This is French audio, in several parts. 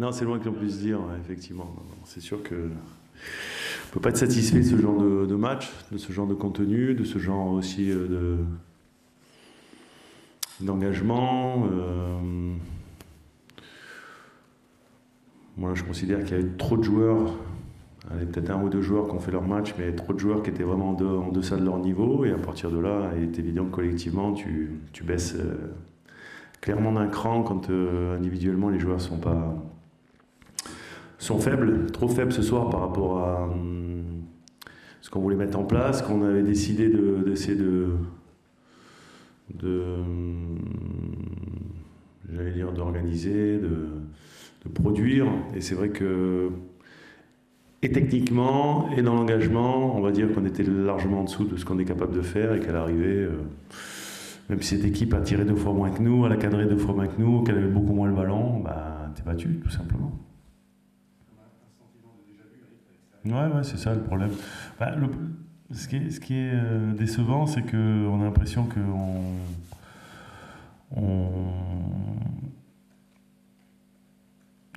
Non, c'est loin que l'on puisse dire, ouais, effectivement. C'est sûr que on peut pas être satisfait de ce genre de match, de ce genre de contenu, de ce genre aussi d'engagement. Moi, je considère qu'il y avait trop de joueurs. Il y a peut-être un ou deux joueurs qui ont fait leur match, mais trop de joueurs qui étaient vraiment en deçà de leur niveau. Et à partir de là, il est évident que collectivement, tu baisses clairement d'un cran quand individuellement les joueurs sont faibles, trop faibles ce soir par rapport à ce qu'on voulait mettre en place, qu'on avait décidé d'essayer j'allais dire, d'organiser, de produire. Et c'est vrai que, et techniquement, et dans l'engagement, on va dire qu'on était largement en dessous de ce qu'on est capable de faire et qu'à l'arrivée, même si cette équipe a tiré 2 fois moins que nous, elle a cadré 2 fois moins que nous, qu'elle avait beaucoup moins le ballon, bah, t'es battu, tout simplement. Ouais, c'est ça le problème. Bah, ce qui est décevant, c'est qu'on a l'impression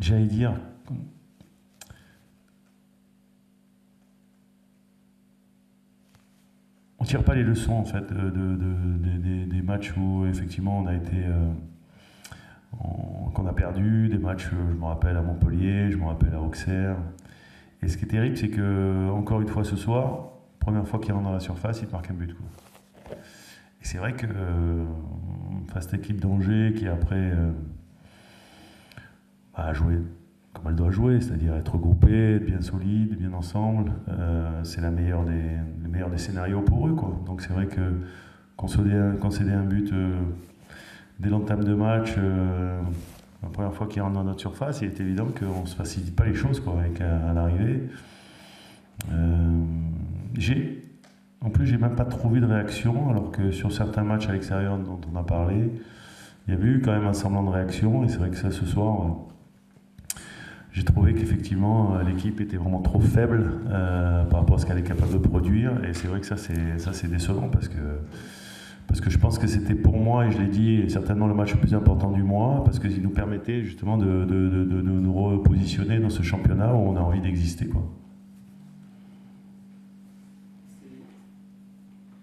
j'allais dire, on tire pas les leçons en fait des matchs où effectivement on a été qu'on a perdu, des matchs, je me rappelle à Montpellier, je me rappelle à Auxerre. Et ce qui est terrible, c'est que encore une fois ce soir, première fois qu'il rentre dans la surface, il te marque un but, quoi. Et c'est vrai que face à cette équipe d'Angers qui après a joué comme elle doit jouer, c'est-à-dire être regroupée, être bien solide, bien ensemble, c'est le meilleur des scénarios pour eux, quoi. Donc c'est vrai que concéder un but dès l'entame de match, la première fois qu'il rentre dans notre surface, il est évident qu'on ne se facilite pas les choses, quoi, avec à l'arrivée. En plus, j'ai même pas trouvé de réaction, alors que sur certains matchs à l'extérieur dont on a parlé, il y avait eu quand même un semblant de réaction, et c'est vrai que ça, ce soir, j'ai trouvé qu'effectivement, l'équipe était vraiment trop faible par rapport à ce qu'elle est capable de produire, et c'est vrai que ça, c'est décevant, parce que je pense que c'était pour moi, et je l'ai dit, certainement le match le plus important du mois, parce qu'il nous permettait justement de nous repositionner dans ce championnat où on a envie d'exister, quoi.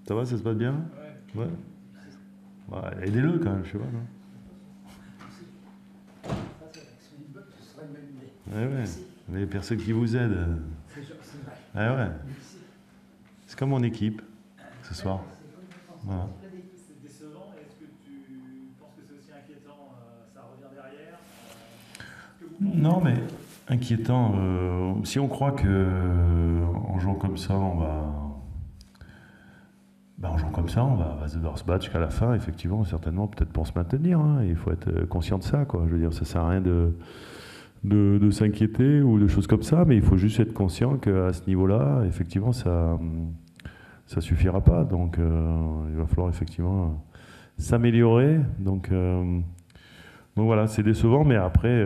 Ça va, ça se passe bien? Ouais. Ouais, aidez-le quand même, je sais pas, non? Ouais. Les personnes qui vous aident. Ouais. C'est comme mon équipe, ce soir. Voilà. C'est décevant. Est-ce que tu penses que c'est aussi inquiétant? Ça revient derrière? Non, mais inquiétant. Si on croit que en jouant comme ça, on va devoir se battre jusqu'à la fin, effectivement, certainement, peut-être pour se maintenir. Hein. Il faut être conscient de ça, quoi. Je veux dire, ça sert à rien de s'inquiéter ou de choses comme ça, mais il faut juste être conscient qu'à ce niveau-là, effectivement, ça suffira pas. Donc, il va falloir effectivement s'améliorer. Donc voilà, c'est décevant, mais après,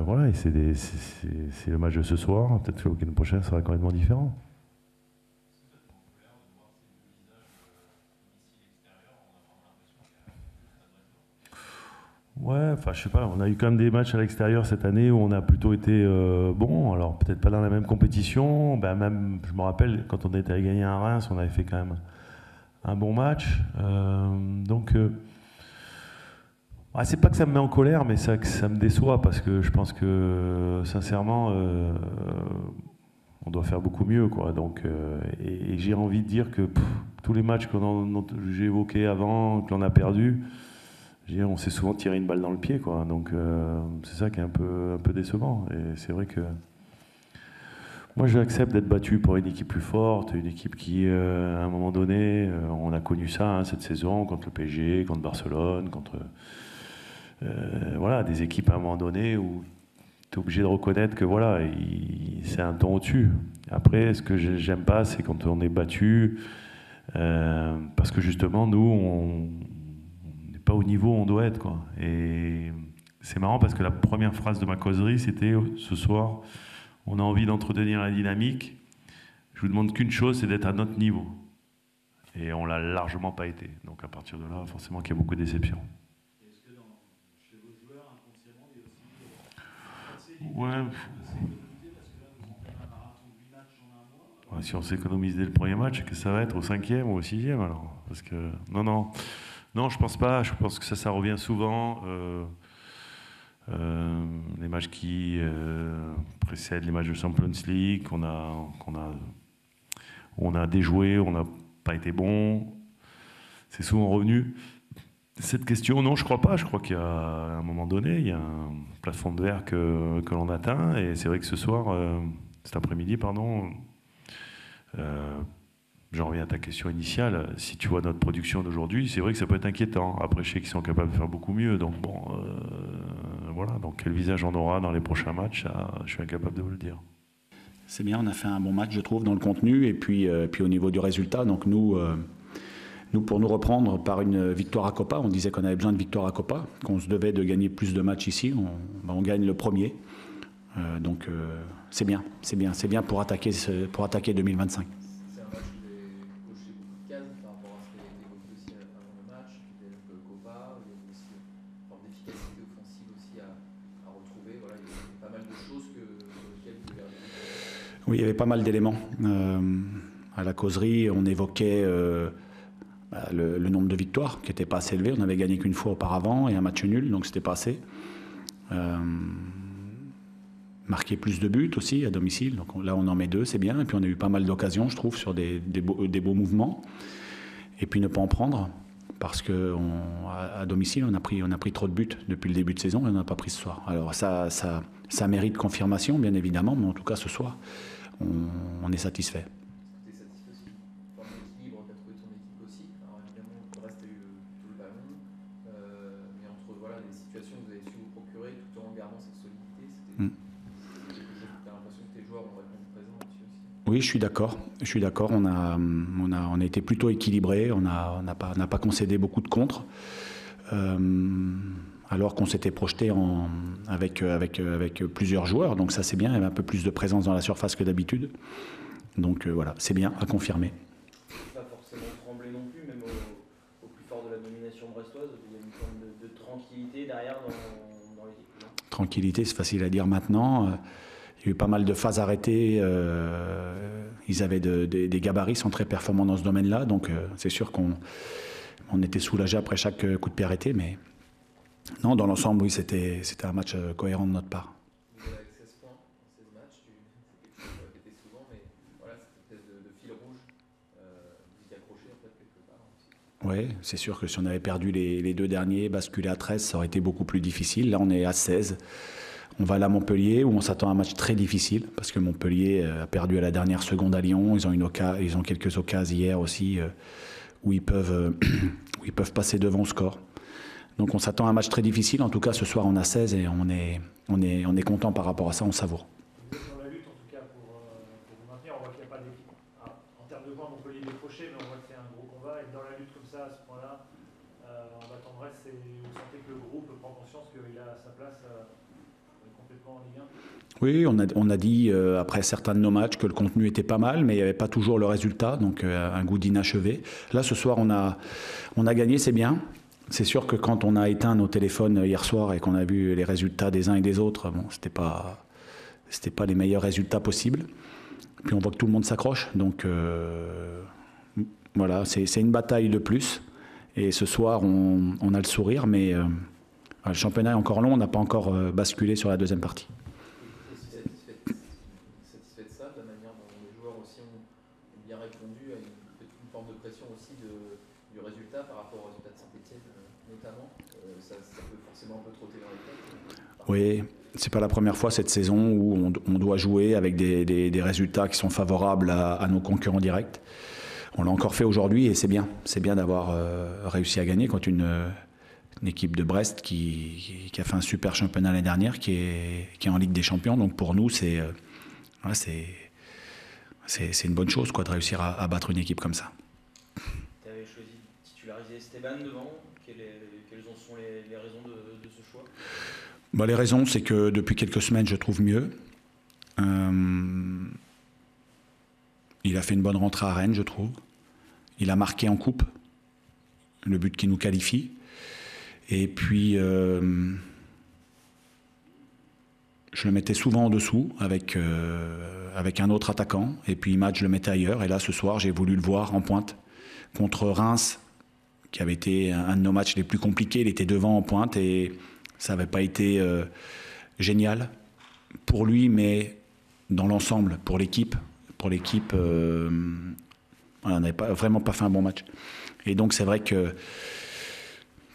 voilà, et c'est le match de ce soir. Peut-être que le week-end prochain sera complètement différent. Ouais, enfin, je sais pas, on a eu quand même des matchs à l'extérieur cette année où on a plutôt été bon, alors peut-être pas dans la même compétition, ben même, je me rappelle, quand on était allé gagner à Reims, on avait fait quand même un bon match. Donc, c'est pas que ça me met en colère, mais que ça me déçoit, parce que je pense que, sincèrement, on doit faire beaucoup mieux, quoi. Donc, et j'ai envie de dire que tous les matchs que j'ai évoqués avant, que l'on a perdu, on s'est souvent tiré une balle dans le pied, quoi. Donc c'est ça qui est un peu décevant. Et c'est vrai que moi j'accepte d'être battu par une équipe plus forte, une équipe qui, à un moment donné, on a connu ça, hein, cette saison, contre le PSG, contre Barcelone, contre voilà, des équipes à un moment donné où tu es obligé de reconnaître que voilà, c'est un ton au-dessus. Après, ce que j'aime pas, c'est quand on est battu, parce que justement, nous, on pas au niveau où on doit être, quoi. Et c'est marrant parce que la première phrase de ma causerie, c'était ce soir, on a envie d'entretenir la dynamique. Je vous demande qu'une chose, c'est d'être à notre niveau. Et on l'a largement pas été. Donc à partir de là, forcément qu'il y a beaucoup de déceptions. Est-ce que chez vos joueurs, inconsciemment, il y a aussi Ouais. Ouais, si on s'économise dès le premier match, que ça va être au 5e ou au 6e alors? Parce que non, je pense pas. Je pense que ça revient souvent. Les matchs qui précèdent les matchs de Champions League, on a déjoué, on n'a pas été bon. C'est souvent revenu. Cette question, non, je crois pas. Je crois qu'il y a un moment donné, il y a un plafond de verre que l'on atteint. Et c'est vrai que ce soir, cet après-midi, pardon, j'en reviens à ta question initiale. Si tu vois notre production d'aujourd'hui, c'est vrai que ça peut être inquiétant. Après, je sais qu'ils sont capables de faire beaucoup mieux. Donc bon, voilà. Donc quel visage on aura dans les prochains matchs, ça, je suis incapable de vous le dire. C'est bien, on a fait un bon match, je trouve, dans le contenu et puis au niveau du résultat. Donc nous, pour nous reprendre par une victoire à Copa, on disait qu'on avait besoin de victoire à Copa, qu'on se devait de gagner plus de matchs ici. On gagne le premier. Donc c'est bien pour attaquer 2025. C'est un match où vous avez coché beaucoup de cases par rapport à ce qui a été évoqué aussi avant le match, puis le Copa, il y a aussi une forme d'efficacité offensive aussi à retrouver. Voilà, il y a pas mal de choses sur lesquelles vous devez revenir. Oui, il y avait pas mal d'éléments. À la causerie, on évoquait le nombre de victoires qui n'était pas assez élevé. On n'avait gagné qu'une fois auparavant et un match nul, donc c'était pas assez. Marquer plus de buts aussi à domicile, donc là on en met 2, c'est bien. Et puis on a eu pas mal d'occasions, je trouve, sur des beaux mouvements. Et puis ne pas en prendre, parce qu'à domicile on a pris trop de buts depuis le début de saison et on n'a pas pris ce soir. Alors ça mérite confirmation, bien évidemment, mais en tout cas ce soir, on est satisfait. Tu es satisfait aussi du forme d'équilibre, tu as trouvé ton équipe aussi. Alors évidemment, le reste a eu tout le ballon, mais entre les situations que vous avez su vous procurer tout en gardant cette solidité, c'était quelque chose que tu as l'impression que tes joueurs ont répondu présent là-dessus aussi. Oui, je suis d'accord. On a été plutôt équilibré. On n'a pas concédé beaucoup de contres. Alors qu'on s'était projeté avec plusieurs joueurs. Donc ça, c'est bien. Il y avait un peu plus de présence dans la surface que d'habitude. Donc voilà, c'est bien, à confirmer. Pas forcément trembler non plus, même au plus fort de la domination brestoise. Il y a une forme de tranquillité derrière dans l'équipe. Tranquillité, c'est facile à dire maintenant. Il y a eu pas mal de phases arrêtées. Ils avaient des gabarits, sont très performants dans ce domaine-là. Donc c'est sûr qu'on était soulagé après chaque coup de pied arrêté. Mais non, dans l'ensemble, oui, c'était un match cohérent de notre part. Vous avez 16 points en 16 matchs, c'est quelque chose que vous répétez souvent, mais voilà, cette espèce de fil rouge, vous y accrochez en fait quelque part aussi. Oui, c'est sûr que si on avait perdu les 2 derniers, basculer à 13, ça aurait été beaucoup plus difficile. Là, on est à 16. On va aller à Montpellier où on s'attend à un match très difficile parce que Montpellier a perdu à la dernière seconde à Lyon. Ils ont quelques occasions hier aussi où ils peuvent passer devant au score. Donc on s'attend à un match très difficile. En tout cas, ce soir, on a 16 et on est content par rapport à ça, on savoure. Vous êtes dans la lutte en tout cas pour vous maintenir. On voit qu'il n'y a pas d'équipe. En termes de points, Montpellier décroché, mais on voit que c'est un gros combat. Et dans la lutte comme ça, à ce point-là, en bas-tendresse, vous sentez que le groupe prend conscience qu'il a sa place complètement en Ligue 1? Oui, on a dit après certains de nos matchs que le contenu était pas mal, mais il n'y avait pas toujours le résultat, donc un goût d'inachevé. Là, ce soir, on a gagné, c'est bien. C'est sûr que quand on a éteint nos téléphones hier soir et qu'on a vu les résultats des uns et des autres, bon, c'était pas les meilleurs résultats possibles. Puis on voit que tout le monde s'accroche, donc voilà, c'est une bataille de plus. Et ce soir, on a le sourire, mais le championnat est encore long, on n'a pas encore basculé sur la deuxième partie. Satisfait de ça, de la manière dont les joueurs aussi ont bien répondu à une forme de pression aussi du résultat par rapport au résultat de Saint-Etienne notamment. Ça peut forcément un peu trotter dans les têtes. Oui, c'est pas la première fois cette saison où on doit jouer avec des résultats qui sont favorables à nos concurrents directs. On l'a encore fait aujourd'hui et c'est bien. C'est bien d'avoir réussi à gagner contre une équipe de Brest qui a fait un super championnat l'année dernière, qui est en Ligue des Champions. Donc pour nous, c'est une bonne chose de réussir à battre une équipe comme ça. Tu avais choisi de titulariser Esteban devant. Quelles en sont les raisons de ce choix? Les raisons, c'est que depuis quelques semaines, je trouve mieux. Il a fait une bonne rentrée à Rennes, je trouve. Il a marqué en coupe, le but qui nous qualifie. Et puis, je le mettais souvent en dessous avec un autre attaquant. Et puis match, je le mettais ailleurs. Et là, ce soir, j'ai voulu le voir en pointe. Contre Reims, qui avait été un de nos matchs les plus compliqués, il était devant en pointe et ça n'avait pas été génial pour lui, mais dans l'ensemble, pour l'équipe, on n'avait vraiment pas fait un bon match. Et donc c'est vrai que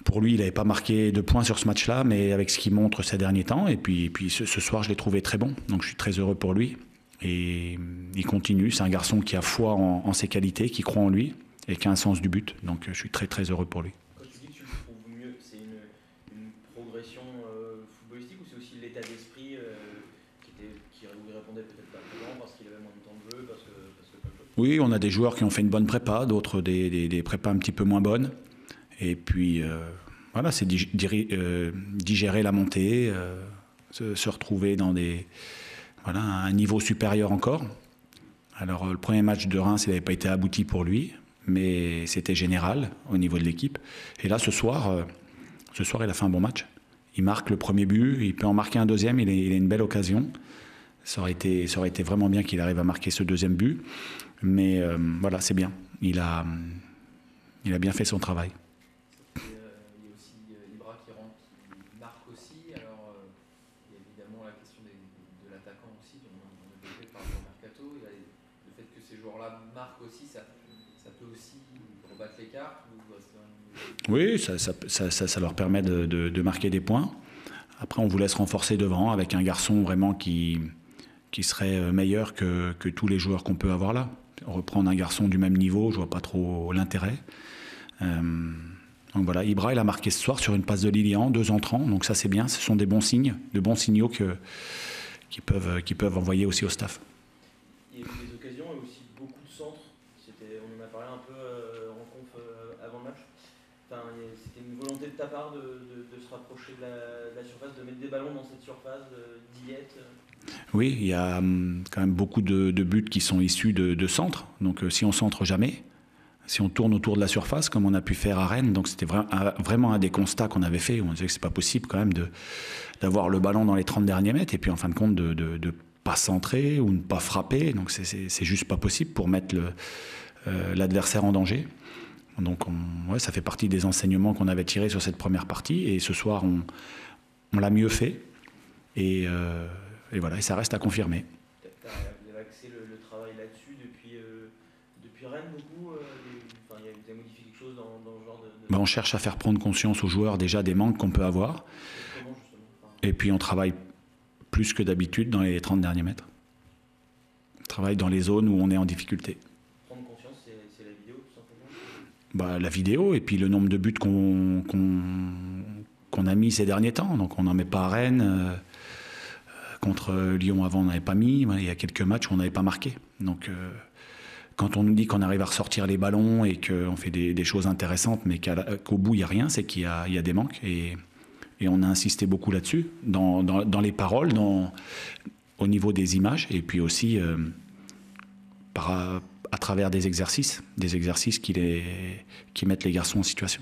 pour lui, il n'avait pas marqué de points sur ce match-là, mais avec ce qu'il montre ces derniers temps. Et puis ce soir, je l'ai trouvé très bon. Donc je suis très heureux pour lui. Et il continue. C'est un garçon qui a foi en ses qualités, qui croit en lui et qui a un sens du but. Donc je suis très très heureux pour lui. Quand tu dis que tu le trouves mieux, c'est une progression footballistique ou c'est aussi l'état d'esprit qui répondait peut-être pas avant parce qu'il avait moins de temps de jeu, parce que pas de jeu. Oui, on a des joueurs qui ont fait une bonne prépa, d'autres des prépas un petit peu moins bonnes. Et puis voilà, c'est digérer la montée, se retrouver dans un niveau supérieur encore. Alors le premier match de Reims, il n'avait pas été abouti pour lui, mais c'était général au niveau de l'équipe. Et là, ce soir, il a fait un bon match. Il marque le premier but, il peut en marquer un deuxième, il a une belle occasion. Ça aurait été vraiment bien qu'il arrive à marquer ce deuxième but. Mais voilà, c'est bien. Il a bien fait son travail. Il y a aussi Ibra qui rentre, qui marque aussi. Alors, il y a évidemment la question de l'attaquant aussi, on a développé par le mercato. Il y a le fait que ces joueurs-là marquent aussi, ça peut aussi rebattre les cartes. Oui, ça leur permet de marquer des points. Après, on vous laisse renforcer devant avec un garçon vraiment qui serait meilleur que tous les joueurs qu'on peut avoir là. Reprendre un garçon du même niveau, je vois pas trop l'intérêt. Donc voilà, Ibra, il a marqué ce soir sur une passe de Lilian, 2 entrants, donc ça c'est bien, ce sont des bons signes, de bons signaux qui peuvent envoyer aussi au staff. Il y a eu des occasions et aussi beaucoup de centres. On en a parlé un peu en conf avant le match. Enfin, c'était une volonté de ta part de se rapprocher de la surface, de mettre des ballons dans cette surface, d'y être. Oui, il y a quand même beaucoup de buts qui sont issus de centres. Donc si on centre jamais, si on tourne autour de la surface, comme on a pu faire à Rennes, donc c'était vraiment un des constats qu'on avait fait. On disait que c'est pas possible quand même d'avoir le ballon dans les 30 derniers mètres et puis en fin de compte de pas centrer ou ne pas frapper. Donc c'est juste pas possible pour mettre l'adversaire en danger. Donc ça fait partie des enseignements qu'on avait tirés sur cette première partie. Et ce soir, on l'a mieux fait. Et voilà, et ça reste à confirmer. Vous avez axé le travail là-dessus depuis Rennes beaucoup. Vous avez modifié quelque chose dans le genre de... On cherche à faire prendre conscience aux joueurs déjà des manques qu'on peut avoir. Comment, justement Et puis on travaille plus que d'habitude dans les 30 derniers mètres. On travaille dans les zones où on est en difficulté. Prendre conscience, c'est la vidéo tout simplement. La vidéo et puis le nombre de buts qu'on a mis ces derniers temps. Donc on n'en met pas à Rennes. Contre Lyon avant, on n'avait pas mis. Il y a quelques matchs où on n'avait pas marqué. Donc quand on nous dit qu'on arrive à ressortir les ballons et qu'on fait des choses intéressantes, mais qu'au bout, il n'y a rien, c'est qu'il y a des manques. Et on a insisté beaucoup là-dessus, dans les paroles, au niveau des images, et puis aussi à travers des exercices qui mettent les garçons en situation.